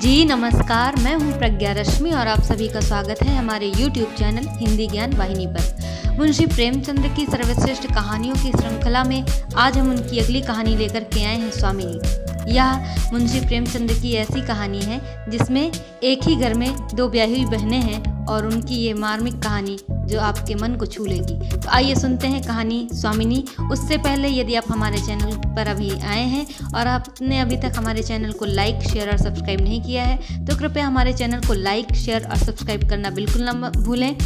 जी नमस्कार, मैं हूं प्रज्ञा रश्मि और आप सभी का स्वागत है हमारे YouTube चैनल हिंदी ज्ञान वाहिनी पर। मुंशी प्रेमचंद की सर्वश्रेष्ठ कहानियों की श्रृंखला में आज हम उनकी अगली कहानी लेकर के आए हैं स्वामिनी। यह मुंशी प्रेमचंद की ऐसी कहानी है जिसमें एक ही घर में दो ब्याही हुई बहनें हैं और उनकी ये मार्मिक कहानी जो आपके मन को छू लेगी। तो आइए सुनते हैं कहानी स्वामिनी। उससे पहले यदि आप हमारे चैनल पर अभी आए हैं और आपने अभी तक हमारे चैनल को लाइक, शेयर और सब्सक्राइब नहीं किया है तो कृपया हमारे चैनल को लाइक, शेयर और सब्सक्राइब करना बिल्कुल ना भूलें।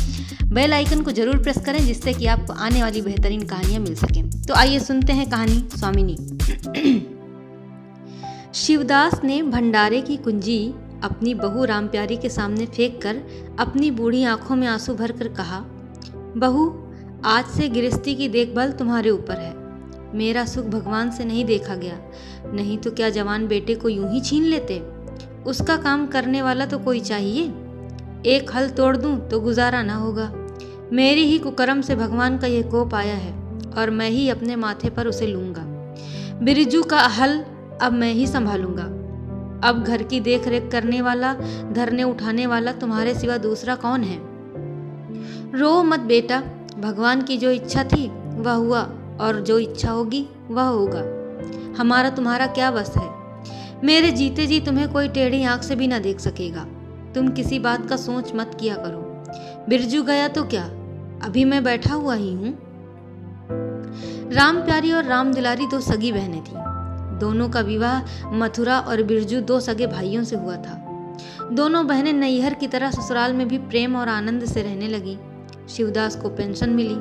बेल आइकन को जरूर प्रेस करें जिससे कि आपको आने वाली बेहतरीन कहानियाँ मिल सकें। तो आइए सुनते हैं कहानी स्वामिनी। शिवदास ने भंडारे की कुंजी अपनी बहू रामप्यारी के सामने फेंक कर अपनी बूढ़ी आंखों में आंसू भरकर कहा, बहू, आज से गृहस्थी की देखभाल तुम्हारे ऊपर है। मेरा सुख भगवान से नहीं देखा गया, नहीं तो क्या जवान बेटे को यूं ही छीन लेते। उसका काम करने वाला तो कोई चाहिए। एक हल तोड़ दूं तो गुजारा ना होगा। मेरी ही कुकर्म से भगवान का यह कोप आया है और मैं ही अपने माथे पर उसे लूंगा। बिरजू का हल अब मैं ही संभालूंगा। अब घर की देख रेख करने वाला, धरने उठाने वाला तुम्हारे सिवा दूसरा कौन है। रो मत बेटा, भगवान की जो इच्छा थी वह हुआ और जो इच्छा होगी वह होगा। हमारा तुम्हारा क्या बस है। मेरे जीते जी तुम्हें कोई टेढ़ी आंख से भी ना देख सकेगा। तुम किसी बात का सोच मत किया करो। बिरजू गया तो क्या, अभी मैं बैठा हुआ ही हूं। रामप्यारी और रामदुलारी दो सगी बहनें थीं। दोनों का विवाह मथुरा और बिरजू दो सगे भाइयों से हुआ था। दोनों बहनें नैहर की तरह ससुराल में भी प्रेम और आनंद से रहने लगी। शिवदास को पेंशन मिली।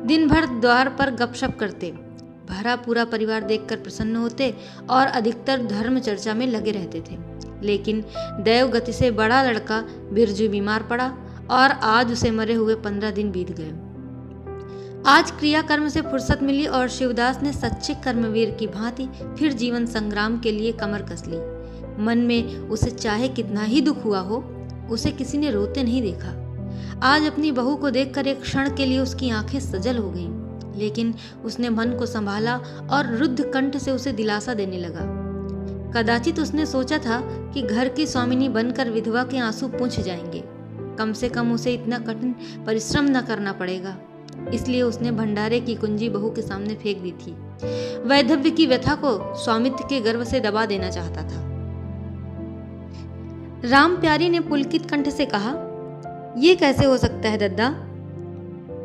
दिन भर द्वार पर गपशप करते, भरा पूरा परिवार देखकर प्रसन्न होते और अधिकतर धर्म चर्चा में लगे रहते थे। लेकिन दैवगति से बड़ा लड़का बिरजू बीमार पड़ा और आज उसे मरे हुए 15 दिन बीत गए। आज क्रियाकर्म से फुर्सत मिली और शिवदास ने सच्चे कर्मवीर की भांति फिर जीवन संग्राम के लिए कमर कस ली। मन में उसे चाहे कितना ही दुख हुआ हो, उसे किसी ने रोते नहीं देखा। आज अपनी बहू को देखकर एक क्षण के लिए उसकी आंखें सजल हो गईं, लेकिन उसने मन को संभाला और रुद्ध कंठ से उसे दिलासा देने लगा। कदाचित उसने सोचा था कि घर की स्वामिनी बनकर विधवा के आंसू पूंछ जाएंगे। कम से कम उसे इतना कठिन परिश्रम न करना पड़ेगा। इसलिए उसने भंडारे की कुंजी बहू के सामने फेंक दी थी। वैधव्य की व्यथा को स्वामित्व के गर्व से दबा देना चाहता था। रामप्यारी ने पुलकित कंठ से कहा, यह कैसे हो सकता है दद्दा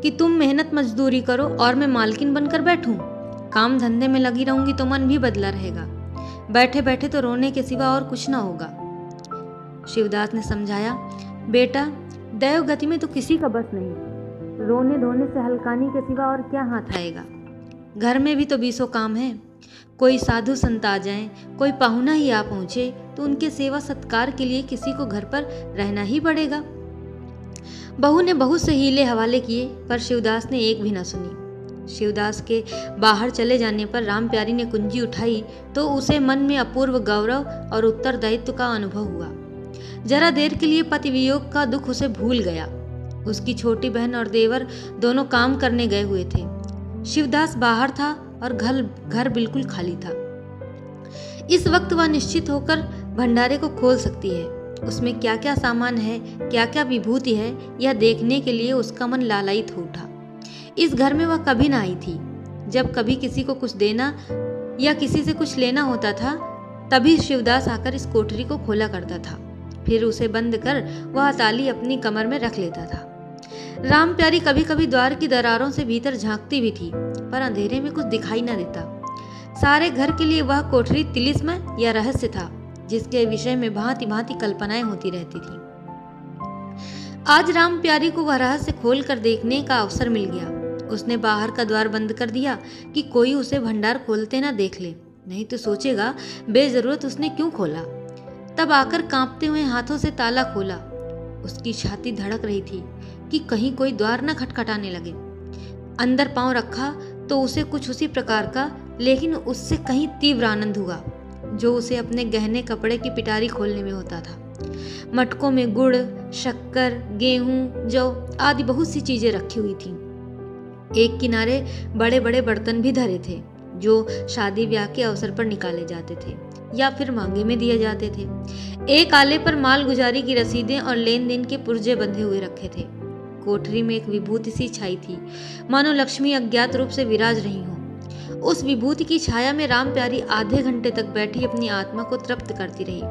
कि तुम मेहनत मजदूरी करो और मैं मालकिन बनकर बैठूं। काम धंधे में लगी रहूंगी तो मन भी बदला रहेगा। बैठे बैठे तो रोने के सिवा और कुछ ना होगा। शिवदास ने समझाया, बेटा, दैवगति में तो किसी का बस नहीं। रोने धोने से हलकानी के सिवा और क्या हाथ आएगा। घर में भी तो 20 काम है। कोई साधु संत आ जाएं, कोई पाहुना ही आ पहुंचे तो उनके सेवा सत्कार के लिए किसी को घर पर रहना ही पड़ेगा। बहू ने बहुत से हीले हवाले किए पर शिवदास ने एक भी न सुनी। शिवदास के बाहर चले जाने पर रामप्यारी ने कुंजी उठाई तो उसे मन में अपूर्व गौरव और उत्तरदायित्व का अनुभव हुआ। जरा देर के लिए पति वियोग का दुख उसे भूल गया। उसकी छोटी बहन और देवर दोनों काम करने गए हुए थे। शिवदास बाहर था और घर बिल्कुल खाली था। इस वक्त वह निश्चित होकर भंडारे को खोल सकती है। उसमें क्या क्या सामान है, क्या क्या विभूति है, यह देखने के लिए उसका मन लालायित हो उठा। इस घर में वह कभी ना आई थी। जब कभी किसी को कुछ देना या किसी से कुछ लेना होता था तभी शिवदास आकर इस कोठरी को खोला करता था। फिर उसे बंद कर वह ताली अपनी कमर में रख लेता था। रामप्यारी कभी कभी द्वार की दरारों से भीतर झांकती भी थी पर अंधेरे में कुछ दिखाई न देता। सारे घर के लिए वह कोठरी तिलिस्म या रहस्य था जिसके विषय में भांति भांति कल्पनाएं होती रहती थी। आज रामप्यारी को वह रहस्य खोल कर देखने का अवसर मिल गया। उसने बाहर का द्वार बंद कर दिया कि कोई उसे भंडार खोलते ना देख ले, नहीं तो सोचेगा बेजरूरत उसने क्यों खोला। तब आकर कांपते हुए हाथों से ताला खोला। उसकी छाती धड़क रही थी कि कहीं कोई द्वार न खटखटाने लगे। अंदर पांव रखा तो उसे कुछ उसी प्रकार का, लेकिन उससे कहीं तीव्र आनंद हुआ जो उसे अपने गहने कपड़े की पिटारी खोलने में होता था। मटकों में गुड़, शक्कर, गेहूं, जौ आदि बहुत सी चीजें रखी हुई थीं। एक किनारे बड़े बड़े बर्तन भी धरे थे जो शादी ब्याह के अवसर पर निकाले जाते थे या फिर मांगे में दिए जाते थे। एक आले पर मालगुजारी की रसीदें और लेन देन के पुर्जे बंधे हुए रखे थे। कोठरी में एक विभूति सी छाई थी, मानो लक्ष्मी अज्ञात रूप से विराज रही हो। उस विभूति की छाया में राम प्यारी आधे घंटे तक बैठी अपनी आत्मा को तृप्त करती रही।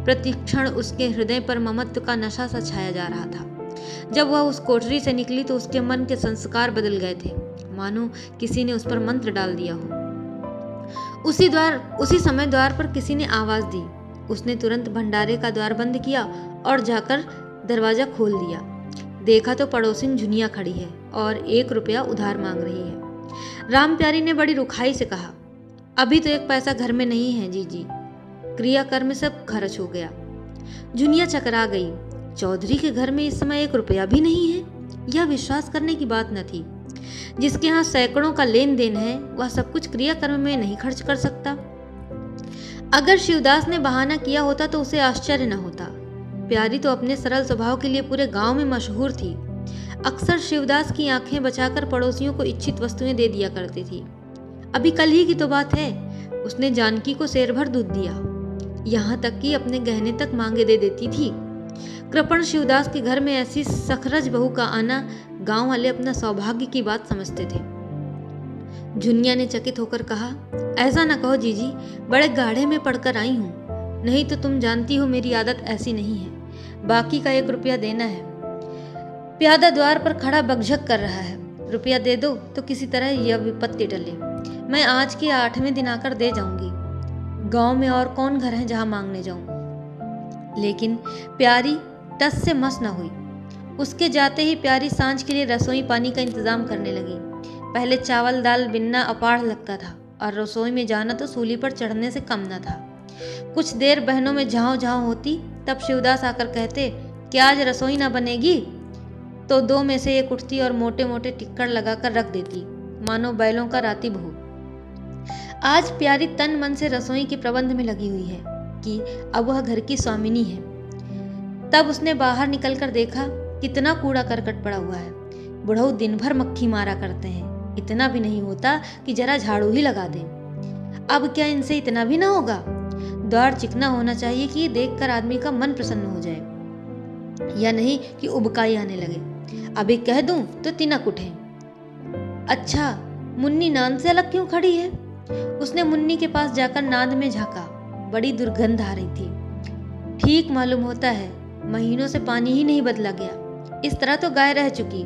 प्रतिक्षण उसके हृदय पर ममत्व का नशा सा छाया जा रहा था। जब वह उस कोठरी से निकली तो उसके मन के संस्कार बदल गए थे, मानो किसी ने उस पर मंत्र डाल दिया हो। उसी समय द्वार पर किसी ने आवाज दी। उसने तुरंत भंडारे का द्वार बंद किया और जाकर दरवाजा खोल दिया। देखा तो पड़ोसिन झुनिया खड़ी है और 1 रुपया उधार मांग रही है। राम प्यारी ने बड़ी रुखाई से कहा, अभी तो 1 पैसा घर में नहीं है जीजी, क्रियाकर्म में सब खर्च हो गया। झुनिया चकरा गई। चौधरी के घर में इस समय 1 रुपया भी नहीं है? यह विश्वास करने की बात न थी। जिसके यहाँ सैकड़ों का लेन देन है, वह सब कुछ क्रियाकर्म में नहीं खर्च कर सकता। अगर शिवदास ने बहाना किया होता तो उसे आश्चर्य न होता। प्यारी तो अपने सरल स्वभाव के लिए पूरे गांव में मशहूर थी। अक्सर शिवदास की आंखें बचाकर पड़ोसियों को इच्छित वस्तुएं दे दिया करती थी। अभी कल ही की तो बात है, उसने जानकी को सेर भर दूध दिया, यहाँ तक कि अपने गहने तक मांगे दे देती थी। कृपण शिवदास के घर में ऐसी सखरज बहू का आना गांव वाले अपना सौभाग्य की बात समझते थे। झुनिया ने चकित होकर कहा, ऐसा न कहो जीजी, बड़े गाढ़े में पड़कर आई हूँ, नहीं तो तुम जानती हो मेरी आदत ऐसी नहीं है। बाकी का 1 रुपया देना है। प्यादा द्वार पर खड़ा बकझक कर रहा है। रुपया दे दो तो किसी तरह यह विपत्ति टले। मैं आज के 8वें दिन आकर दे जाऊंगी। गांव में और कौन घर है जहां मांगने जाऊं। लेकिन प्यारी टस से मस न हुई। उसके जाते ही प्यारी सांझ के लिए रसोई पानी का इंतजाम करने लगी। पहले चावल दाल बिनना अपाढ़ लगता था और रसोई में जाना तो सूली पर चढ़ने से कम न था। कुछ देर बहनों में झाँव झाँव होती, तब शिवदास आकर कहते, क्या आज रसोई ना बनेगी? तो 2 में से एक उठती और मोटे मोटे टिक्कड़ लगाकर रख देती, मानो बैलों का राती बहू। आज प्यारी तन मन से रसोई के प्रबंध में लगी हुई है कि अब वह घर की स्वामिनी है। तब उसने बाहर निकलकर देखा, कितना कूड़ा करकट पड़ा हुआ है। बुढ़ऊ दिन भर मक्खी मारा करते हैं, इतना भी नहीं होता कि जरा झाड़ू ही लगा दें। अब क्या इनसे इतना भी ना होगा? द्वार चिकना होना चाहिए कि देखकर आदमी का मन प्रसन्न हो जाए, या नहीं कि उबकाई आने लगे। अभी कह दूं तो तिनक उठे। अच्छा, मुन्नी नांद से अलग क्यों खड़ी है? उसने मुन्नी के पास जाकर नांद में झांका। बड़ी दुर्गंध आ रही थी। ठीक मालूम होता है, महीनों से पानी ही नहीं बदला गया। इस तरह तो गाय रह चुकी।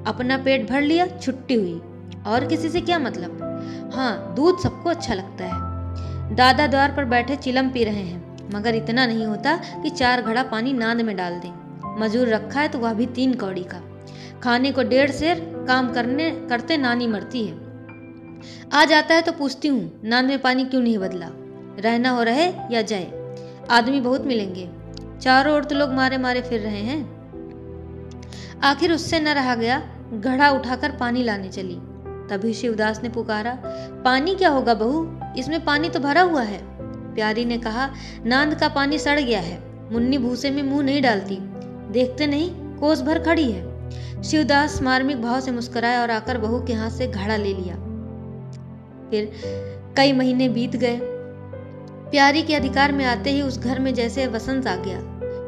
अपना पेट भर लिया, छुट्टी हुई, और किसी से क्या मतलब। हाँ, दूध सबको अच्छा लगता है। दादा द्वार पर बैठे चिलम पी रहे हैं, मगर इतना नहीं होता कि 4 घड़ा पानी नांद में डाल दें। मजूर रखा है तो वह भी 3 कौड़ी का। खाने को 1.5 सेर, काम करते नानी मरती है। आ जाता है तो पूछती हूँ, नांद में पानी क्यों नहीं बदला? रहना हो रहे या जाए, आदमी बहुत मिलेंगे। चारों ओर तो लोग मारे मारे फिर रहे हैं। आखिर उससे न रहा गया, घड़ा उठाकर पानी लाने चली। तभी शिवदास ने पुकारा, पानी क्या होगा बहू, इसमें पानी तो भरा हुआ है। प्यारी ने कहा, नांद का पानी सड़ गया है। मुन्नी भूसे में मुंह नहीं डालती, देखते नहीं कोस भर खड़ी है। शिवदास मार्मिक भाव से मुस्कुराया और आकर बहू के हाथ से घड़ा ले लिया। फिर कई महीने बीत गए। प्यारी के अधिकार में आते ही उस घर में जैसे वसंत आ गया।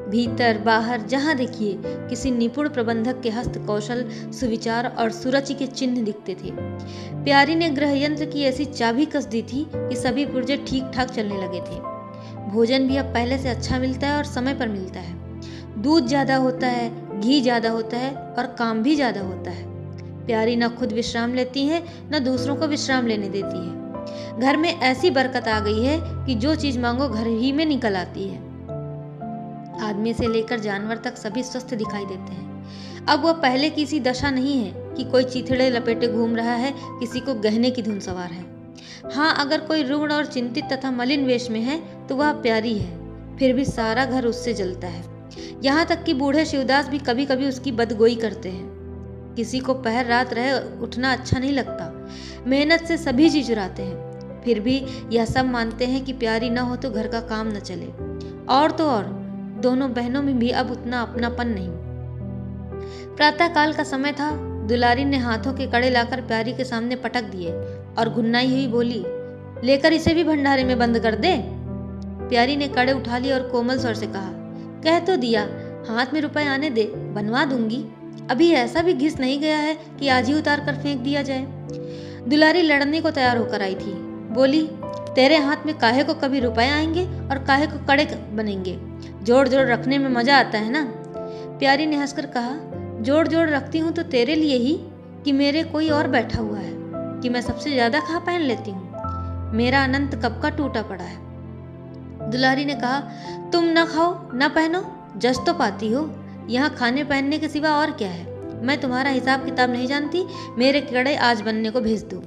भीतर बाहर जहां देखिए किसी निपुण प्रबंधक के हस्त कौशल, सुविचार और सुरुचि के चिन्ह दिखते थे। प्यारी ने गृह यंत्र की ऐसी चाबी कस दी थी कि सभी पुर्जे ठीक ठाक चलने लगे थे। भोजन भी अब पहले से अच्छा मिलता है और समय पर मिलता है। दूध ज्यादा होता है, घी ज्यादा होता है और काम भी ज्यादा होता है। प्यारी न खुद विश्राम लेती है, न दूसरों को विश्राम लेने देती है। घर में ऐसी बरकत आ गई है कि जो चीज मांगो घर ही में निकल आती है। आदमी से लेकर जानवर तक सभी स्वस्थ दिखाई देते हैं। अब वह पहले की सी दशा नहीं है कि कोई चिथड़े लपेटे घूम रहा है, किसी को गहने की धुन सवार है। हाँ, अगर कोई रुग्ण और चिंतित तथा मलिन वेश में है तो वह प्यारी है, फिर भी सारा घर उससे जलता है। यहाँ तक कि बूढ़े शिवदास भी कभी कभी उसकी बदगोई करते हैं। किसी को पहर रात रहे उठना अच्छा नहीं लगता। मेहनत से सभी जी चुराते हैं, फिर भी यह सब मानते हैं कि प्यारी न हो तो घर का काम न चले। और तो और दोनों बहनों में भी अब उतना अपनापन नहीं। प्रातः काल का समय था। दुलारी ने हाथों के कड़े लाकर प्यारी के सामने पटक दिए और घुन्नाई हुई बोली, लेकर इसे भी भंडारे में बंद कर दे। प्यारी ने कड़े उठा लिए और कोमल स्वर से कहा, कह तो दिया, हाथ में रुपए आने दे, बनवा दूंगी। अभी ऐसा भी घिस नहीं गया है कि आज ही उतार कर फेंक दिया जाए। दुलारी लड़ने को तैयार होकर आई थी। बोली, तेरे हाथ में काहे को कभी रुपए आएंगे और काहे को कड़े बनेंगे। जोड़ जोड़ रखने में मजा आता है ना। प्यारी ने हंसकर कहा, जोड़ जोड़ रखती हूँ तो तेरे लिए ही कि मेरे कोई और बैठा हुआ है, कि मैं सबसे ज्यादा खा पहन लेती हूँ। मेरा अनंत कब का टूटा पड़ा है। दुलारी ने कहा, तुम ना खाओ ना पहनो, जस तो पाती हो। यहाँ खाने पहनने के सिवा और क्या है। मैं तुम्हारा हिसाब किताब नहीं जानती, मेरे कड़े आज बनने को भेज दो।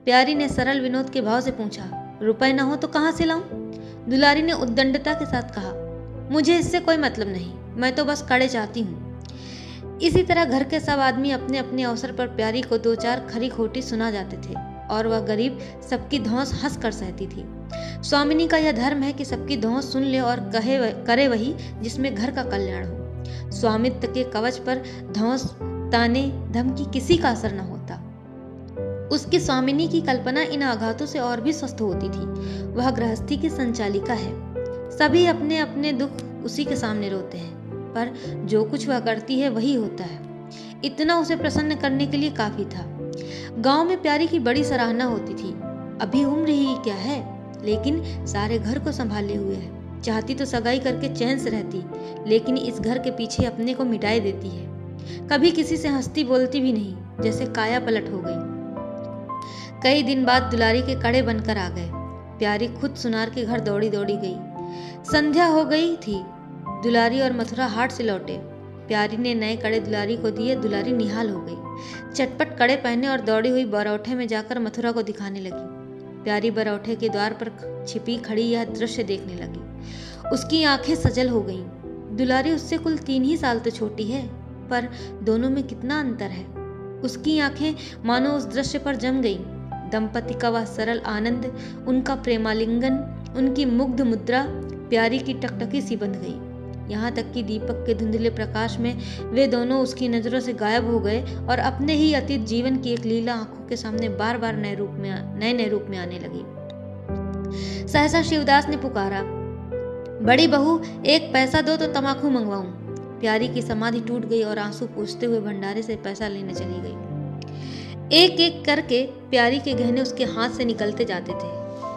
प्यारी ने सरल विनोद के भाव से पूछा, रुपए ना हो तो कहाँ से लाऊं। दुलारी ने उद्दंडता के साथ कहा, मुझे इससे कोई मतलब नहीं, मैं तो बस कड़े चाहती हूँ। इसी तरह घर के सब आदमी अपने अपने अवसर पर प्यारी को दो चार खरी खोटी सुना जाते थे और वह गरीब सबकी धौंस हंस कर सहती थी। स्वामिनी का यह धर्म है कि सबकी धौंस सुन ले और करे वही जिसमें घर का कल्याण हो। स्वामित्व के कवच पर धौंस, ताने, धमकी किसी का असर न होता। उसकी स्वामिनी की कल्पना इन आघातों से और भी स्वस्थ होती थी। वह गृहस्थी की संचालिका है। सभी अपने अपने दुख उसी के सामने रोते हैं, पर जो कुछ वह करती है वही होता है। इतना उसे प्रसन्न करने के लिए काफी था। गांव में प्यारी की बड़ी सराहना होती थी। अभी उम्र ही क्या है, लेकिन सारे घर को संभाले हुए है। चाहती तो सगाई करके चैन से रहती, लेकिन इस घर के पीछे अपने को मिटाए देती है। कभी किसी से हंसती बोलती भी नहीं, जैसे काया पलट हो गई। कई दिन बाद दुलारी के कड़े बनकर आ गए। प्यारी खुद सुनार के घर दौड़ी दौड़ी गई। संध्या हो गई थी। दुलारी और मथुरा हाट से लौटे। प्यारी ने नए कड़े दुलारी को दिए। दुलारी निहाल हो गई। चटपट कड़े पहने और दौड़ी हुई बरौठे में जाकर मथुरा को दिखाने लगी। प्यारी बरौठे के द्वार पर छिपी खड़ी यह दृश्य देखने लगी। उसकी आंखें सजल हो गईं। दुलारी उससे कुल 3 ही साल तो छोटी है, पर दोनों में कितना अंतर है। उसकी आंखें मानो उस दृश्य पर जम गईं। दंपति का वह सरल आनंद, उनका प्रेमालिंगन, उनकी मुग्ध मुद्रा प्यारी की टकटकी सी बंध गई। यहाँ तक कि दीपक के धुंधले प्रकाश में वे दोनों उसकी नजरों से गायब हो गए और अपने ही अतीत जीवन की एक लीला आंखों के सामने बार बार नए नए रूप में आने लगी। सहसा शिवदास ने पुकारा, बड़ी बहू, एक पैसा दो तो तमाकू मंगवाऊं। प्यारी की समाधि टूट गई और आंसू पोंछते हुए भंडारे से पैसा लेने चली गई। एक एक करके प्यारी के गहने उसके हाथ से निकलते जाते थे।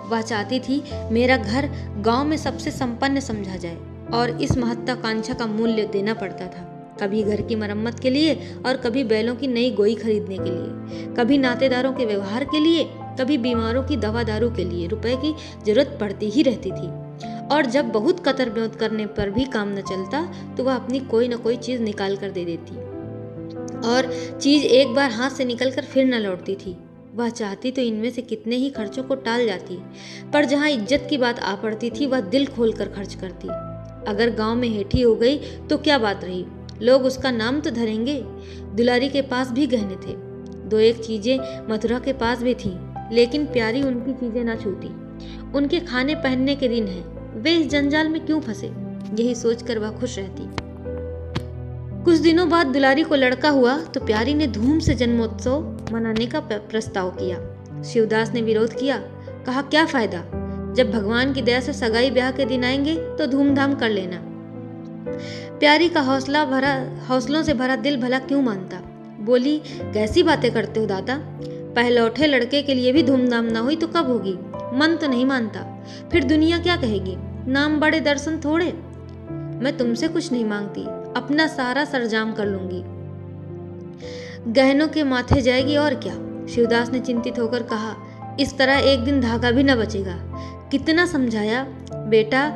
वह चाहती थी मेरा घर गांव में सबसे संपन्न समझा जाए, और इस महत्वाकांक्षा का मूल्य देना पड़ता था। कभी घर की मरम्मत के लिए और कभी बैलों की नई गोई खरीदने के लिए, कभी नातेदारों के व्यवहार के लिए, कभी बीमारों की दवा दारू के लिए रुपए की जरूरत पड़ती ही रहती थी। और जब बहुत कतर ब्योत करने पर भी काम न चलता तो वह अपनी कोई न कोई चीज निकाल कर दे देती, और चीज एक बार हाथ से निकलकर फिर न लौटती थी। वह चाहती तो इनमें से कितने ही खर्चों को टाल जाती, पर जहाँ इज्जत की बात आ पड़ती थी वह दिल खोल कर खर्च करती। अगर गांव में हेठी हो गई तो क्या बात रही, लोग उसका नाम तो धरेंगे। दुलारी के पास भी गहने थे। 2-1 चीजें मथुरा के पास भी थीं, लेकिन प्यारी उनकी चीजें ना छूती। उनके खाने पहनने के दिन हैं, वे इस जंजाल में क्यों फंसे, यही सोचकर वह खुश रहती। कुछ दिनों बाद दुलारी को लड़का हुआ तो प्यारी ने धूम से जन्मोत्सव मनाने का प्रस्ताव किया। शिवदास ने विरोध किया, कहा क्या फायदा, जब भगवान की दया से सगाई ब्याह के दिन आएंगे तो धूमधाम कर लेना। प्यारी का हौसलों से भरा दिल भला क्यों मानता। बोली, कैसी बातें करते हो दादा, पहलौठे लड़के के लिए भी धूमधाम ना हुई तो कब होगी। मन तो नहीं मानता, फिर दुनिया क्या कहेगी, नाम बड़े दर्शन थोड़े। मैं तुमसे कुछ नहीं मांगती, अपना सारा सरजाम कर लूंगी, गहनों के माथे जाएगी और क्या। शिवदास ने चिंतित होकर कहा, इस तरह एक दिन धागा भी न बचेगा। कितना समझाया, बेटा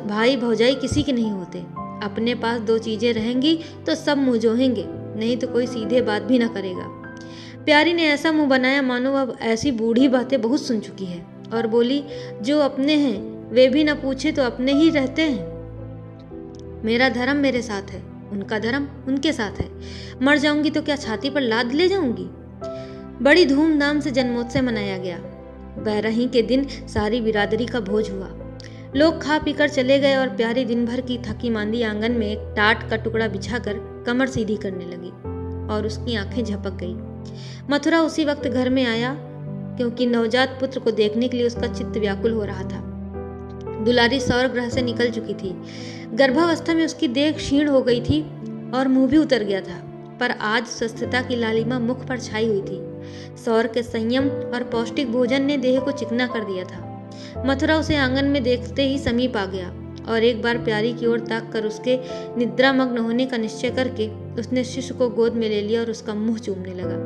भाई भौजाई किसी के नहीं होते। अपने पास 2 चीजें रहेंगी तो सब मुंह जोहेंगे, नहीं तो कोई सीधे बात भी न करेगा। प्यारी ने ऐसा मुंह बनाया मानो अब ऐसी बूढ़ी बातें बहुत सुन चुकी है, और बोली, जो अपने हैं वे भी न पूछे तो अपने ही रहते हैं। मेरा धर्म मेरे साथ है, उनका धर्म उनके साथ है। मर जाऊंगी तो क्या छाती पर लाद ले जाऊंगी। बड़ी धूमधाम से जन्मोत्सव मनाया गया। बैरही के दिन सारी बिरादरी का भोज हुआ। लोग खा पीकर चले गए और प्यारी दिन भर की थकी मांदी आंगन में एक टाट का टुकड़ा बिछाकर कमर सीधी करने लगी, और उसकी आंखें झपक गई। मथुरा उसी वक्त घर में आया, क्योंकि नवजात पुत्र को देखने के लिए उसका चित्त व्याकुल हो रहा था। दुलारी सौर ग्रह से निकल चुकी थी। गर्भावस्था में उसकी देह क्षीण हो गई थी और मुंह भी उतर गया था, पर आज स्वस्थता की लालिमा मुख पर छाई हुई थी। सौर के संयम और पौष्टिक भोजन ने देह को चिकना कर दिया था। मथुरा उसे आंगन में देखते ही समीप आ गया और एक बार प्यारी की ओर ताक कर उसके निद्रामग्न होने का निश्चय करके उसने शिशु को गोद में ले लिया और उसका मुंह चूमने लगा।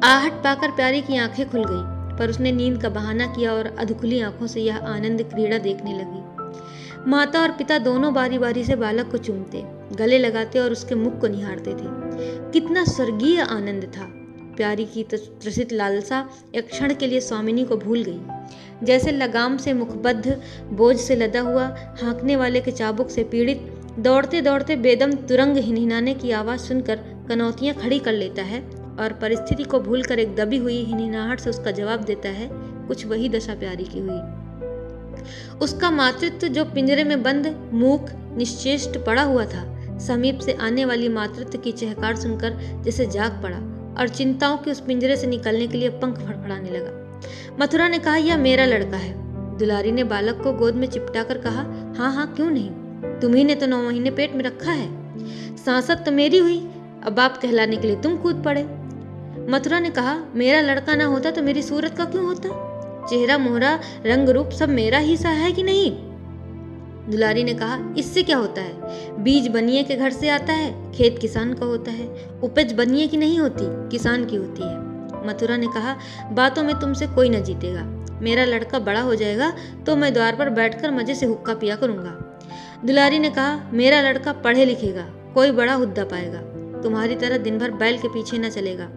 आहट पाकर प्यारी की आंखें खुल गई, पर उसने नींद का बहाना किया और अधखुली आंखों से यह आनंद क्रीड़ा देखने लगी। माता और पिता दोनों बारी बारी से बालक को चूमते, गले लगाते और उसके मुख को निहारते थे। कितना स्वर्गीय आनंद था। प्यारी की त्रसित लालसा एक क्षण के लिए स्वामिनी को भूल गई। जैसे लगाम से मुखबद्ध, बोझ से लदा हुआ, हाँकने वाले के चाबुक से पीड़ित, दौड़ते दौड़ते बेदम तुरंग हिनहिनाने की आवाज सुनकर कनौतियां खड़ी कर लेता है और परिस्थिति को भूलकर एक दबी हुई हिनहिनाहट से उसका जवाब देता है, कुछ वही दशा प्यारी की हुई। उसका मातृत्व जो पिंजरे में बंद, मूक, निश्चेष्ट पड़ा हुआ था, समीप से आने वाली मातृत्व की चहकार सुनकर जैसे जाग पड़ा और चिंताओं के उस पिंजरे से निकलने के लिए पंख फड़फड़ाने लगा। मथुरा ने कहा, यह मेरा लड़का है। दुलारी ने बालक को गोद में चिपटाकर कहा, हाँ हाँ क्यों नहीं, तुम्ही ने तो 9 महीने पेट में रखा है। सांसत तो मेरी हुई, अब बाप कहलाने के लिए तुम कूद पड़े। मथुरा ने कहा, मेरा लड़का ना होता तो मेरी सूरत का क्यों होता? चेहरा मोहरा रंग रूप सब मेरा ही सा है कि नहीं? दुलारी ने कहा, इससे क्या होता है? बीज बनिए के घर से आता है, खेत किसान का होता है, उपज बनिए की नहीं होती, किसान की होती है। मथुरा ने कहा, बातों में तुमसे कोई न जीतेगा। मेरा लड़का बड़ा हो जाएगा तो मैं द्वार पर बैठकर मजे से हुक्का पिया करूंगा। दुलारी ने कहा, मेरा लड़का पढ़े लिखेगा, कोई बड़ा हुद्दा पाएगा, तुम्हारी तरह दिन भर बैल के पीछे न चलेगा।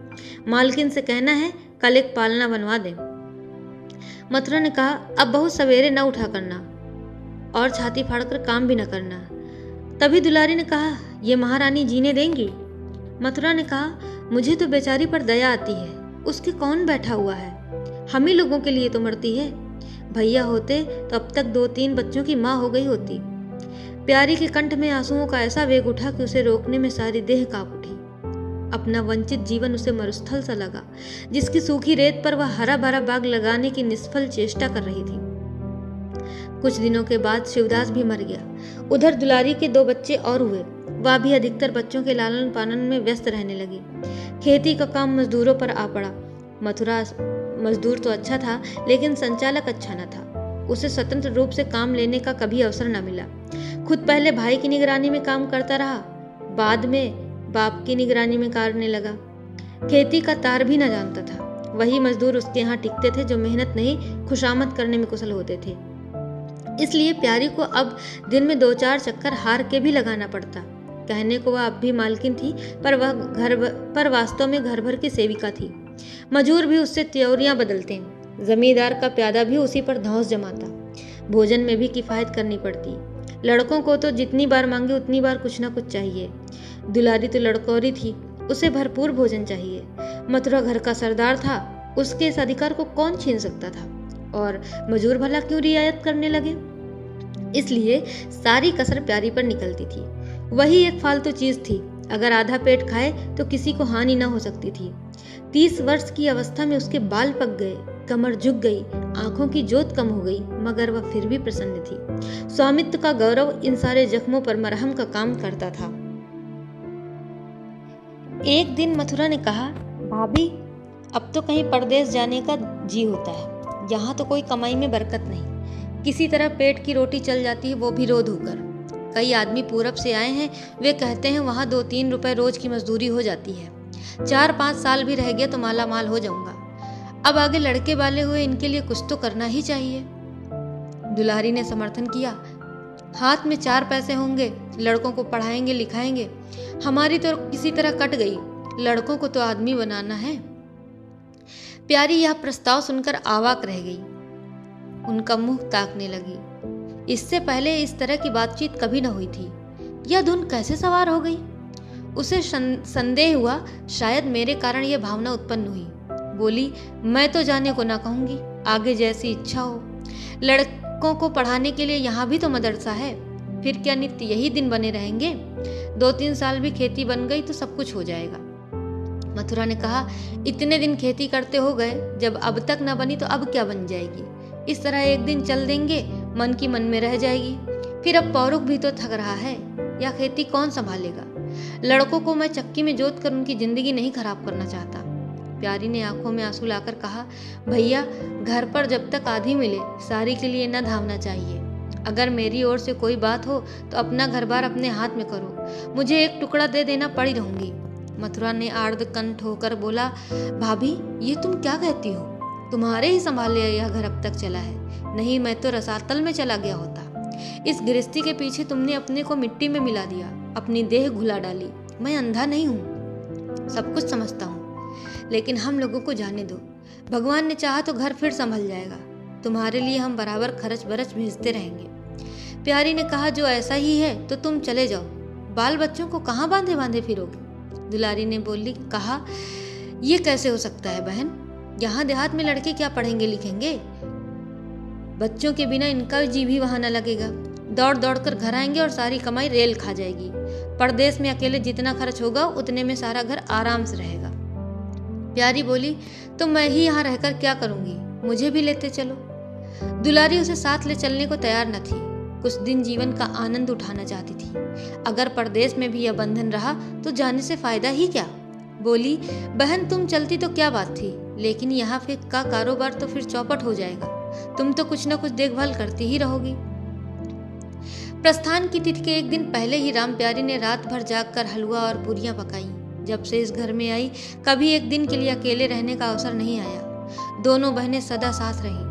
मालकिन से कहना है कल एक पालना बनवा दे। मथुरा ने कहा, अब बहुत सवेरे न उठा करना और छाती फाड़कर काम भी न करना। तभी दुलारी ने कहा, ये महारानी जीने देंगी? मथुरा ने कहा, मुझे तो बेचारी पर दया आती है, उसके कौन बैठा हुआ है, हम ही लोगों के लिए तो मरती है। भैया होते तो अब तक 2-3 बच्चों की माँ हो गई होती। प्यारी के कंठ में आंसुओं का ऐसा वेग उठा कि उसे रोकने में सारी देह कांप उठी। अपना वंचित जीवन उसे मरुस्थल सा लगा, जिसकी सूखी रेत पर वह हरा भरा बाग लगाने की निष्फल चेष्टा कर रही थी। कुछ दिनों के बाद शिवदास भी मर गया। उधर दुलारी के 2 बच्चे और हुए, वह भी अधिकतर बच्चों के लालन पालन में व्यस्त रहने लगी। खेती का काम मजदूरों पर आ पड़ा। मथुरा मजदूर तो अच्छा था, लेकिन संचालक अच्छा न था। उसे स्वतंत्र रूप से काम लेने का कभी अवसर न मिला। खुद पहले भाई की निगरानी में काम करता रहा, बाद में बाप की निगरानी में करने लगा। खेती का तार भी न जानता था। वही मजदूर उसके यहाँ टिकते थे जो मेहनत नहीं खुशामद करने में कुशल होते थे। इसलिए प्यारी को अब दिन में 2-4 चक्कर हार के भी लगाना पड़ता। कहने को वह अब भी मालकिन थी, पर वास्तव में घर भर की सेविका थी। मजूर भी उससे त्योरियां बदलते, जमींदार का प्यादा भी उसी पर धौंस जमाता। भोजन में भी किफायत करनी पड़ती। लड़कों को तो जितनी बार मांगे उतनी बार कुछ ना कुछ चाहिए। दुलारी तो लड़कोरी थी, उसे भरपूर भोजन चाहिए। मथुरा घर का सरदार था, उसके इस अधिकार को कौन छीन सकता था? और मजूर भला क्यों रियायत करने लगे? इसलिए सारी कसर प्यारी पर निकलती थी। वही एक फालतू चीज थी, अगर आधा पेट खाए तो किसी को हानि न हो सकती थी। 30 वर्ष की अवस्था में उसके बाल पक गए, कमर झुक गई, आंखों की जोत कम हो गई, मगर वह फिर भी प्रसन्न थी। स्वामित्व का गौरव इन सारे जख्मों पर मरहम का काम करता था। एक दिन मथुरा ने कहा, भाभी अब तो कहीं परदेश जाने का जी होता है। यहाँ तो कोई कमाई में बरकत नहीं, किसी तरह पेट की रोटी चल जाती है, वो भी रो धोकर। कई आदमी पूरब से आए हैं, वे कहते हैं वहाँ 2-3 रुपए रोज की मजदूरी हो जाती है। 4-5 साल भी रह गया तो माला माल हो जाऊंगा। अब आगे लड़के वाले हुए, इनके लिए कुछ तो करना ही चाहिए। दुलारी ने समर्थन किया, हाथ में 4 पैसे होंगे, लड़कों को पढ़ाएंगे लिखाएंगे। हमारी तो किसी तरह कट गई, लड़कों को तो आदमी बनाना है। प्यारी यह प्रस्ताव सुनकर अवाक रह गई, उनका मुंह ताकने लगी। इससे पहले इस तरह की बातचीत कभी न हुई थी। यह धुन कैसे सवार हो गई? उसे संदेह हुआ, शायद मेरे कारण यह भावना उत्पन्न हुई। बोली, मैं तो जाने को ना कहूंगी, आगे जैसी इच्छा हो। लड़कों को पढ़ाने के लिए यहाँ भी तो मदरसा है, फिर क्या नित्य यही दिन बने रहेंगे? 2-3 साल भी खेती बन गई तो सब कुछ हो जाएगा। मथुरा ने कहा, इतने दिन खेती करते हो गए, जब अब तक न बनी तो अब क्या बन जाएगी? इस तरह एक दिन चल देंगे, मन की मन में रह जाएगी। फिर अब पौरुख भी तो थक रहा है, या खेती कौन संभालेगा। लड़कों को मैं चक्की में जोत कर उनकी जिंदगी नहीं खराब करना चाहता। प्यारी ने आंखों में आंसू लाकर कहा, भैया घर पर जब तक आधी मिले सारी के लिए न धावना चाहिए। अगर मेरी ओर से कोई बात हो तो अपना घर बार अपने हाथ में करो, मुझे एक टुकड़ा दे देना, पड़ी रहूंगी। मथुरा ने आर्द कंठ होकर बोला, भाभी ये तुम क्या कहती हो? तुम्हारे ही संभाले यह घर अब तक चला है, नहीं मैं तो रसातल में चला गया होता। इस गृहस्थी के पीछे तुमने अपने को मिट्टी में मिला दिया, अपनी देह घुला डाली। मैं अंधा नहीं हूँ, सब कुछ समझता हूँ, लेकिन हम लोगों को जाने दो। भगवान ने चाहा तो घर फिर संभल जाएगा। तुम्हारे लिए हम बराबर खर्च बरच भेजते रहेंगे। प्यारी ने कहा, जो ऐसा ही है तो तुम चले जाओ, बाल बच्चों को कहाँ बांधे बांधे फिरोगे? दुलारी ने बोली, कहा, ये कैसे हो सकता है बहन? यहाँ देहात में लड़के क्या पढ़ेंगे लिखेंगे? बच्चों के बिना इनका जी भी वहां न लगेगा। दौड़ दौड़ कर घर आएंगे और सारी कमाई रेल खा जाएगी। परदेश में अकेले जितना खर्च होगा उतने में सारा घर आराम से रहेगा। प्यारी बोली, तो मैं ही यहाँ रहकर क्या करूंगी? मुझे भी लेते चलो। दुलारी उसे साथ ले चलने को तैयार न थी। कुछ दिन जीवन का आनंद उठाना चाहती थी। अगर परदेश में भी यह बंधन रहा तो जाने से फायदा ही क्या? बोली, बहन तुम चलती तो क्या बात थी, लेकिन यहाँ फिर का कारोबार तो फिर चौपट हो जाएगा। तुम तो कुछ न कुछ देखभाल करती ही रहोगी। प्रस्थान की तिथि के एक दिन पहले ही राम प्यारी ने रात भर जागकर हलवा और पूरियां पकाई। जब से इस घर में आई कभी एक दिन के लिए अकेले रहने का अवसर नहीं आया। दोनों बहनें सदा साथ रहीं।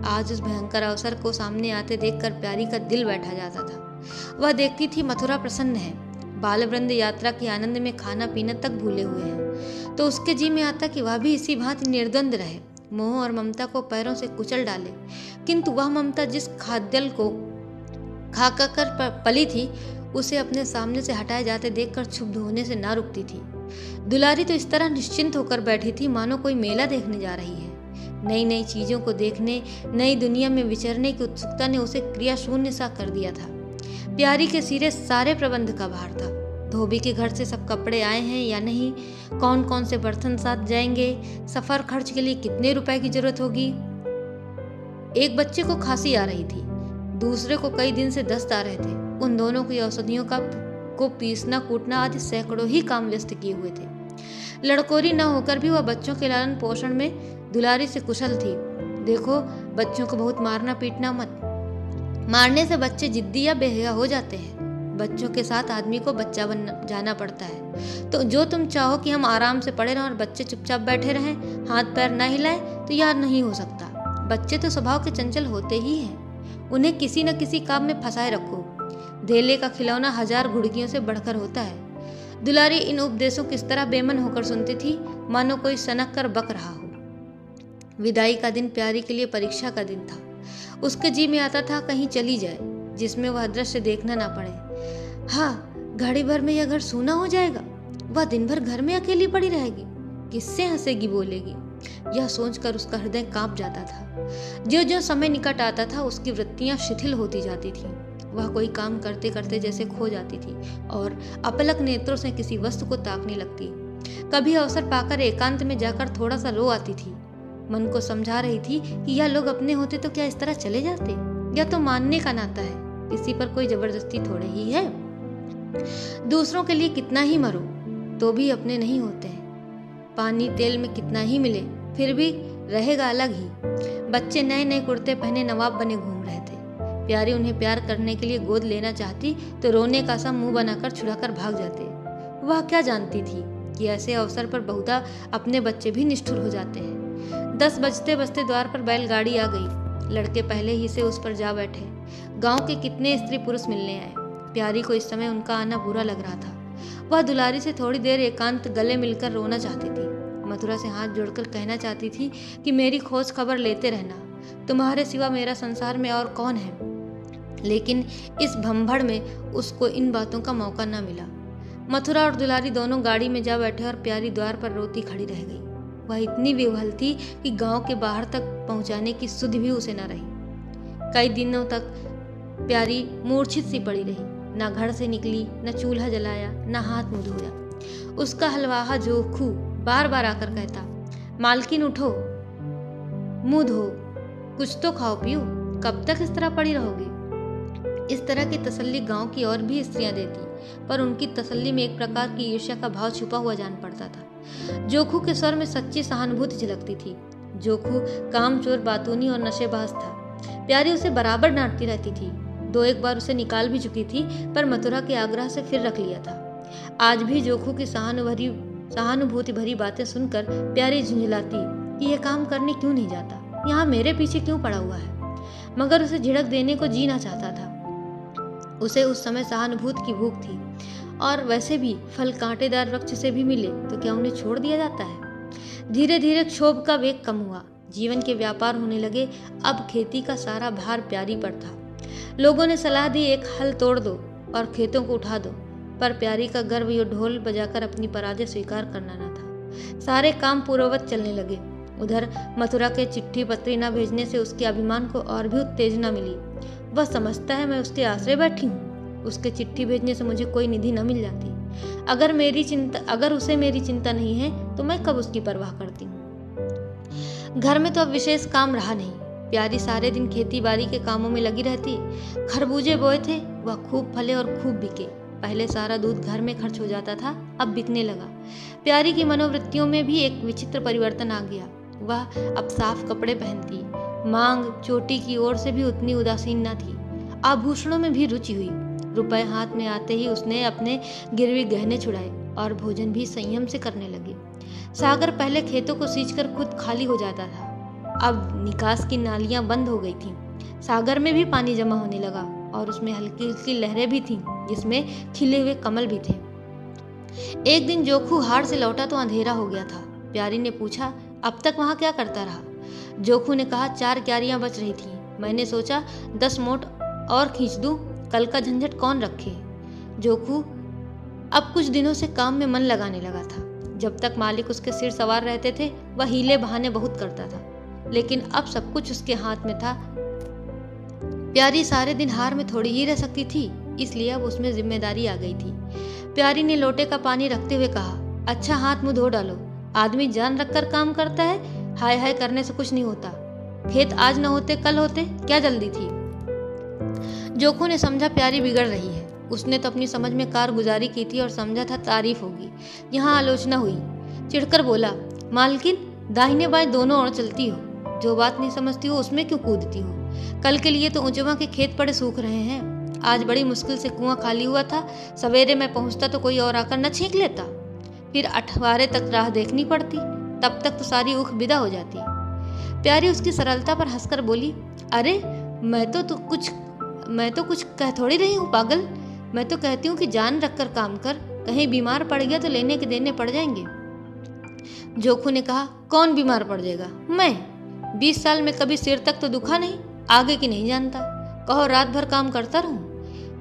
आज उस भयंकर अवसर को सामने आते देखकर प्यारी का दिल बैठा जाता था। वह देखती थी मथुरा प्रसन्न है, बालवृंद यात्रा के आनंद में खाना पीना तक भूले हुए हैं, तो उसके जी में आता कि वह भी इसी भांति निर्द्वंद रहे, मोह और ममता को पैरों से कुचल डाले। किंतु वह ममता जिस खाद्यल को खा कर पली थी, उसे अपने सामने से हटाए जाते देखकर क्षुब्ध होने से ना रुकती थी। दुलारी तो इस तरह निश्चिंत होकर बैठी थी मानो कोई मेला देखने जा रही है। नई नई चीजों को देखने, नई दुनिया में विचरने की उत्सुकता ने उसे क्रिया शून्य सा कर दिया था। प्यारी के सिरे सारे प्रबंध का भार था। धोबी के घर से सब कपड़े आए हैं या नहीं, कौन कौन से बर्तन साथ जाएंगे, सफर खर्च के लिए कितने रुपए की जरूरत होगी। एक बच्चे को खांसी आ रही थी, दूसरे को कई दिन से दस्त आ रहे थे। उन दोनों की औषधियों को पीसना कूटना आदि सैकड़ों ही काम व्यस्त किए हुए थे। लड़कोरी न होकर भी वह बच्चों के लालन पोषण में दुलारी से कुशल थी। देखो, बच्चों को बहुत मारना पीटना मत। मारने से बच्चे जिद्दी या बेहया हो जाते हैं। बच्चों के साथ आदमी को बच्चा बन जाना पड़ता है। तो जो तुम चाहो कि हम आराम से पड़े रहें और बच्चे चुपचाप बैठे रहें, हाथ पैर ना हिलाएं, तो यह नहीं हो सकता। बच्चे तो स्वभाव के चंचल होते ही हैं। उन्हें किसी न किसी काम में फंसाए रखो। धेले का खिलौना 1000 घुड़कियों से बढ़कर होता है। दुलारी इन उपदेशों किस तरह बेमन होकर सुनती थी, मानो कोई सनक कर बक रहा हो। विदाई का दिन प्यारी के लिए परीक्षा का दिन था। उसके जी में आता था कहीं चली जाए, जिसमें वह दृश्य देखना ना पड़े। हाँ, घड़ी भर में यह घर सूना हो जाएगा। वह दिन भर घर में अकेली पड़ी रहेगी, किससे हंसेगी बोलेगी। यह सोचकर उसका हृदय कांप जाता था। जो जो समय निकट आता था उसकी वृत्तियां शिथिल होती जाती थीं। वह कोई काम करते करते जैसे खो जाती थी और अपलक नेत्रों से किसी वस्तु को ताकने लगती। कभी अवसर पाकर एकांत में जाकर थोड़ा सा रो आती थी। मन को समझा रही थी कि यह लोग अपने होते तो क्या इस तरह चले जाते। यह तो मानने का नाता है, इसी पर कोई जबरदस्ती थोड़े ही है। दूसरों के लिए कितना ही मरो तो भी अपने नहीं होते हैं। पानी तेल में कितना ही मिले फिर भी रहेगा अलग ही। बच्चे नए नए कुर्ते पहने नवाब बने घूम रहे थे। प्यारी उन्हें प्यार करने के लिए गोद लेना चाहती तो रोने का सा मुंह बनाकर छुड़ाकर भाग जाते। वह क्या जानती थी कि ऐसे अवसर पर बहुधा अपने बच्चे भी निष्ठुर हो जाते हैं। 10 बजते बजते द्वार पर बैलगाड़ी आ गई। लड़के पहले ही से उस पर जा बैठे। गांव के कितने स्त्री पुरुष मिलने आए। प्यारी को इस समय उनका आना बुरा लग रहा था। वह दुलारी से थोड़ी देर एकांत गले मिलकर रोना चाहती थी। मथुरा से हाथ जोड़कर कहना चाहती थी कि मेरी खोज खबर लेते रहना, तुम्हारे सिवा मेरा संसार में और कौन है। लेकिन इस भंभड़ में उसको इन बातों का मौका न मिला। मथुरा और दुलारी दोनों गाड़ी में जा बैठे और प्यारी द्वार पर रोती खड़ी रह गई। वह इतनी विह्वल थी कि गांव के बाहर तक पहुंचाने की सुध भी उसे न रही। कई दिनों तक प्यारी मूर्छित सी पड़ी रही। न घर से निकली, न चूल्हा जलाया, न हाथ मुंह धोया। उसका हलवाहा जोखू बार बार आकर कहता, मालकिन उठो, मुंह धो, कुछ तो खाओ पियो। कब तक इस तरह पड़ी रहोगी? इस तरह की तसल्ली गांव की और भी स्त्रियां देती, पर उनकी तसल्ली में एक प्रकार की ईर्ष्या का भाव छुपा हुआ जान पड़ता था। जोखू के स्वर में सच्ची सहानुभूति झलकती थी। जोखू कामचोर, बातूनी और नशेबाज था। प्यारी उसे बराबर डांटती रहती थी। 2-1 बार उसे निकाल भी चुकी थी, पर मथुरा के आग्रह से फिर रख लिया था। आज भी जोखू की सहानुभूति भरी बातें सुनकर प्यारी झुंझलाती कि यह काम करने क्यों नहीं जाता, यहाँ मेरे पीछे क्यों पड़ा हुआ है। मगर उसे झिड़क देने को जी ना चाहता था। उसे उस समय सहानुभूति की भूख थी, और वैसे भी फल कांटेदार वृक्ष से भी मिले तो क्या उन्हें छोड़ दिया जाता है। धीरे धीरे क्षोभ का वेग कम हुआ। जीवन के व्यापार होने लगे। अब खेती का सारा भार प्यारी पर था। लोगों ने सलाह दी, एक हल तोड़ दो और खेतों को उठा दो, पर प्यारी का गर्व ये ढोल बजाकर अपनी पराजय स्वीकार करना न था। सारे काम पूर्ववत चलने लगे। उधर मथुरा के चिट्ठी पत्री न भेजने से उसके अभिमान को और भी उत्तेजना मिली। वह समझता है मैं उसके आश्रय बैठी हूँ। उसके चिट्ठी भेजने से मुझे कोई निधि न मिल जाती। अगर उसे मेरी चिंता नहीं है तो मैं कब उसकी परवाह करती हूँ। घर में तो अब विशेष काम रहा नहीं। प्यारी सारे दिन खेती बाड़ी के कामों में लगी रहती। खरबूजे बोए थे, वह खूब फले और खूब बिके। पहले सारा दूध घर में खर्च हो जाता था, अब बिकने लगा। प्यारी की मनोवृत्तियों में भी एक विचित्र परिवर्तन आ गया। वह अब साफ कपड़े पहनती। मांग चोटी की ओर से भी उतनी उदासीन न थी। आभूषणों में भी रुचि हुई। रुपए हाथ में आते ही उसने अपने गिरवी गहने छुड़ाए और भोजन भी संयम से करने लगी। सागर पहले खेतों को सींचकर खुद खाली हो जाता था, अब निकास की नालियां बंद हो गई थीं। सागर में भी पानी जमा होने लगा और उसमें हल्की हल्की लहरें भी थीं, जिसमें खिले हुए कमल भी थे। एक दिन जोखू हार से लौटा तो अंधेरा हो गया था। प्यारी ने पूछा, अब तक वहां क्या करता रहा? जोखू ने कहा, 4 क्यारियां बच रही थी। मैंने सोचा 10 मोट और खींच दूं, कल का झंझट कौन रखे। जोखू अब कुछ दिनों से काम में मन लगाने लगा था। जब तक मालिक उसके सिर सवार रहते थे वह हीले बहाने बहुत करता था, लेकिन अब सब कुछ उसके हाथ में था। प्यारी सारे दिन हार में थोड़ी ही रह सकती थी, इसलिए अब उसमें जिम्मेदारी आ गई थी। प्यारी ने लोटे का पानी रखते हुए कहा, अच्छा हाथ मुंह धो डालो। आदमी जान रखकर काम करता है, हाय हाय करने से कुछ नहीं होता। खेत आज न होते कल होते, क्या जल्दी थी। जोखू ने समझा प्यारी बिगड़ रही है। उसने तो अपनी समझ में कारगुजारी की थी और समझा था तारीफ होगी। यहाँ आलोचना हुई। चिढ़कर बोला, मालकिन दाहिने बाएं दोनों ओर चलती हो, जो बात नहीं समझती हो उसमें क्यों कूदती हो। कल के लिए तो ऊंचवा के खेत पड़े सूख रहे हैं। आज बड़ी मुश्किल से कुआं खाली हुआ था। सवेरे मैं पहुंचता तो कोई और आकर न छींक लेता, फिर 8 तक राह देखनी पड़ती, तब तक तो सारी ऊख विदा हो जाती। प्यारी उसकी सरलता पर हंसकर बोली, अरे मैं तो कुछ कह थोड़ी रही हूँ पागल। मैं तो कहती हूँ कि जान रखकर काम कर, कहीं बीमार पड़ गया तो लेने के देने पड़ जाएंगे। जोखू ने कहा, कौन बीमार पड़ जाएगा? मैं 20 साल में कभी सिर तक तो दुखा नहीं, आगे की नहीं जानता। कहो रात भर काम करता रहूं।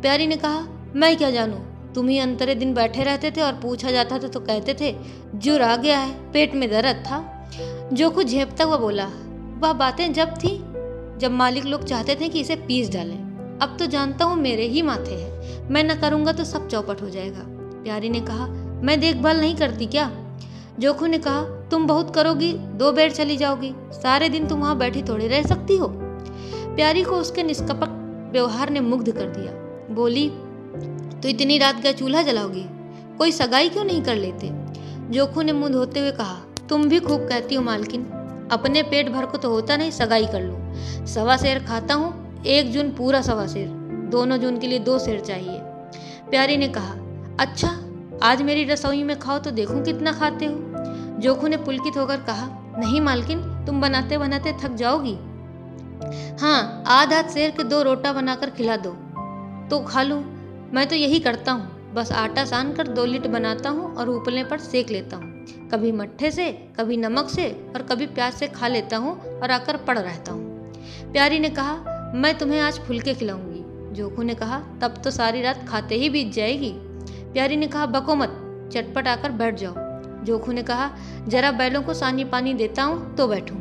प्यारी ने कहा, मैं क्या जानूं, तुम ही अंतरे दिन बैठे रहते थे और पूछा जाता था तो कहते थे जुर आ गया है, पेट में दर्द था। जोखू झेपता हुआ बोला, वह बातें जब थी जब मालिक लोग चाहते थे कि इसे पीस डालें। अब तो जानता हूँ मेरे ही माथे है, मैं न करूँगा तो सब चौपट हो जाएगा। प्यारी ने कहा, मैं देखभाल नहीं करती क्या? जोखू ने कहा, तुम बहुत करोगी 2 बेर चली जाओगी, सारे दिन तुम वहाँ बैठी थोड़ी रह सकती हो। प्यारी को उसके निष्कपट व्यवहार ने मुग्ध कर दिया। बोली, तो इतनी रात का चूल्हा जलाओगी, कोई सगाई क्यों नहीं कर लेते? जोखू ने मुंह धोते हुए कहा, तुम भी खूब कहती हो मालकिन, अपने पेट भर को तो होता नहीं सगाई कर लूं। 1.25 सेर खाता हूँ, 1 जून पूरा 1.25 सेर, दोनों जून के लिए 2 सेर चाहिए। प्यारी ने कहा, अच्छा आज मेरी रसोई में खाओ तो देखूं कितना खाते हो। जोखू ने पुलकित होकर कहा, नहीं मालकिन, तुम बनाते बनाते थक जाओगी। हाँ, आध सेर के 2 रोटा बनाकर खिला दो तो खा लूं। मैं तो यही करता हूँ, बस आटा सान कर 2 लिट बनाता हूँ और उपले पर सेक लेता हूँ। कभी मट्ठे से, कभी नमक से और कभी प्याज से खा लेता हूँ और आकर पड़ रहता हूँ। प्यारी ने कहा, मैं तुम्हें आज फुलके खिलाऊंगी। जोखू ने कहा, तब तो सारी रात खाते ही बीत जाएगी। प्यारी ने कहा, बको मत, चटपट आकर बैठ जाओ। जोखू ने कहा, जरा बैलों को सानी पानी देता हूँ तो बैठूं।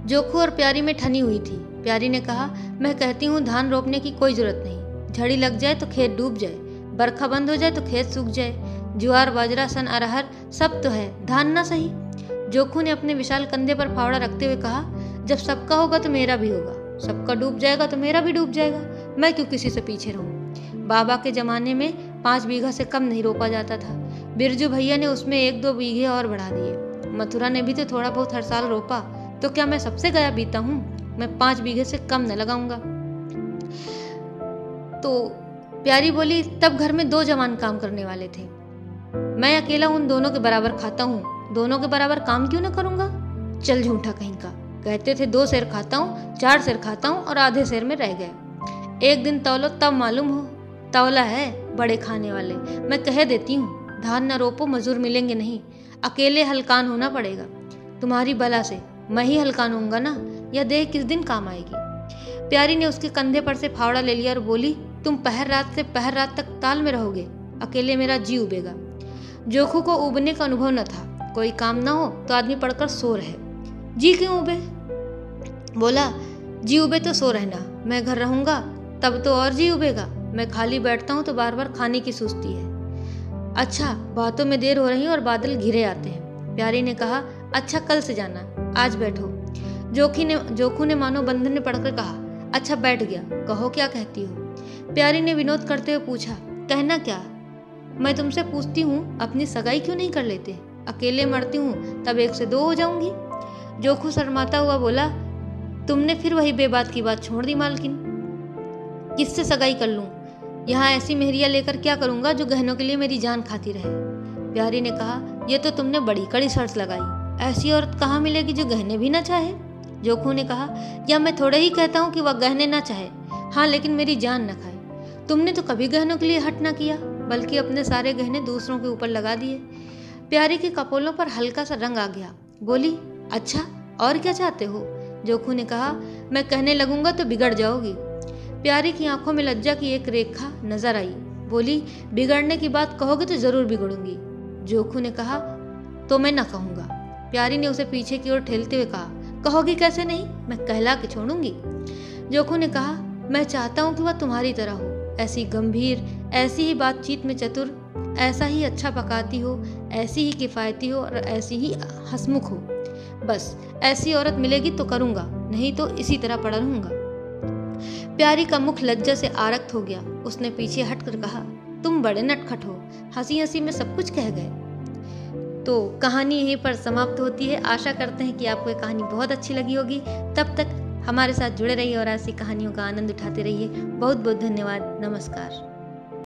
जोखू और प्यारी में ठनी हुई थी। प्यारी ने कहा, मैं कहती हूँ धान रोपने की कोई जरूरत नहीं, झड़ी लग जाए तो खेत डूब जाए, बरखा बंद हो जाए तो खेत सूख जाए, ज्वार बाजरा सन अरहर सब तो है, धान ना सही। जोखू ने अपने विशाल कंधे पर फावड़ा रखते हुए कहा, जब सबका होगा तो मेरा भी होगा। सबका डूब जाएगा तो मेरा भी डूब जाएगा, मैं क्यों किसी से पीछे रहूं। बाबा के ज़माने में 5 बीघा से कम नहीं रोपा जाता था। बिरजू भैया ने उसमें 1-2 बीघे और बढ़ा दिए। मथुरा ने भी तो थोड़ा बहुत हर साल रोपा, तो क्या मैं सबसे गया बीता हूँ। मैं 5 बीघे से कम न लगाऊंगा। तो प्यारी बोली, तब घर में 2 जवान काम करने वाले थे। मैं अकेला उन दोनों के बराबर खाता हूँ, दोनों के बराबर काम क्यों न करूँगा। चल झूठा कहीं का, कहते थे 2 सेर खाता हूँ, 4 सेर खाता हूँ और आधे सेर में रह गए। एक दिन तौलो तब मालूम हो। तौला है बड़े खाने वाले। मैं कह देती हूँ, धान न रोपो, मजूर मिलेंगे नहीं, अकेले हलकान होना पड़ेगा। तुम्हारी बला से मैं ही हलकान होऊंगा ना, यह देह किस दिन काम आएगी। प्यारी ने उसके कंधे पर से फावड़ा ले लिया और बोली, तुम पहर रात से पहर रात तक ताल में रहोगे, अकेले मेरा जी उबेगा। जोखू को उबने का अनुभव न था। कोई काम ना हो तो आदमी पड़कर सो रहे। जी क्यों उबे? बोला, जी उबे तो सो रहना, मैं घर रहूंगा तब तो और जी उबेगा। मैं खाली बैठता हूँ तो बार बार खाने की सुस्ती है। अच्छा, बातों में देर हो रही है और बादल घिरे आते हैं। प्यारी ने कहा, अच्छा कल से जाना, आज बैठो। जोखू ने मानो बंधन में पड़कर कहा, अच्छा बैठ गया, कहो क्या कहती हो। प्यारी ने विनोद करते हुए पूछा, कहना क्या। मैं तुमसे पूछती हूँ, अपनी सगाई क्यों नहीं कर लेते। अकेले मरती हूँ तब 1 से 2 हो जाऊंगी। जोखू शर्माता हुआ बोला, तुमने फिर वही बेबात की बात छोड़ दी मालकिन। किससे सगाई कर लूं? यहाँ ऐसी मेहरिया लेकर क्या करूंगा जो गहनों के लिए मेरी जान खाती रहे। प्यारी ने कहा, यह तो तुमने बड़ी कड़ी शर्त लगाई, ऐसी औरत कहाँ मिलेगी जो गहने भी ना चाहे। जोखू ने कहा, या मैं थोड़े ही कहता हूँ कि वह गहने ना चाहे, हाँ लेकिन मेरी जान न खाए। तुमने तो कभी गहनों के लिए हट ना किया, बल्कि अपने सारे गहने दूसरों के ऊपर लगा दिए। प्यारी के कपोलों पर हल्का सा रंग आ गया। बोली, अच्छा और क्या चाहते हो। जोखू ने कहा, मैं कहने लगूंगा तो बिगड़ जाओगी। प्यारी की आंखों में लज्जा की एक रेखा नजर आई। बोली, बिगड़ने की बात कहोगे तो जरूर बिगड़ूंगी। जोखू ने कहा, तो मैं न कहूंगा। प्यारी ने उसे पीछे की ओर ठेलते हुए कहा, कहोगी कैसे नहीं, मैं कहला के छोड़ूंगी। जोखू ने कहा, मैं चाहता हूं कि वह तुम्हारी तरह हो, ऐसी गंभीर, ऐसी ही बातचीत में चतुर, ऐसा ही अच्छा पकाती हो, ऐसी ही किफायती हो और ऐसी ही हंसमुख हो। बस ऐसी औरत मिलेगी तो करूंगा, नहीं तो इसी तरह पड़ा रहूंगा। प्यारी का मुख लज्जा से आरक्त हो गया। उसने पीछे हटकर कहा, तुम बड़े नटखट हो, हंसी हंसी में सब कुछ कह गए। तो कहानी यहीं पर समाप्त होती है। आशा करते हैं कि आपको ये कहानी बहुत अच्छी लगी होगी। तब तक हमारे साथ जुड़े रहिए और ऐसी कहानियों का आनंद उठाते रहिए। बहुत बहुत धन्यवाद। नमस्कार।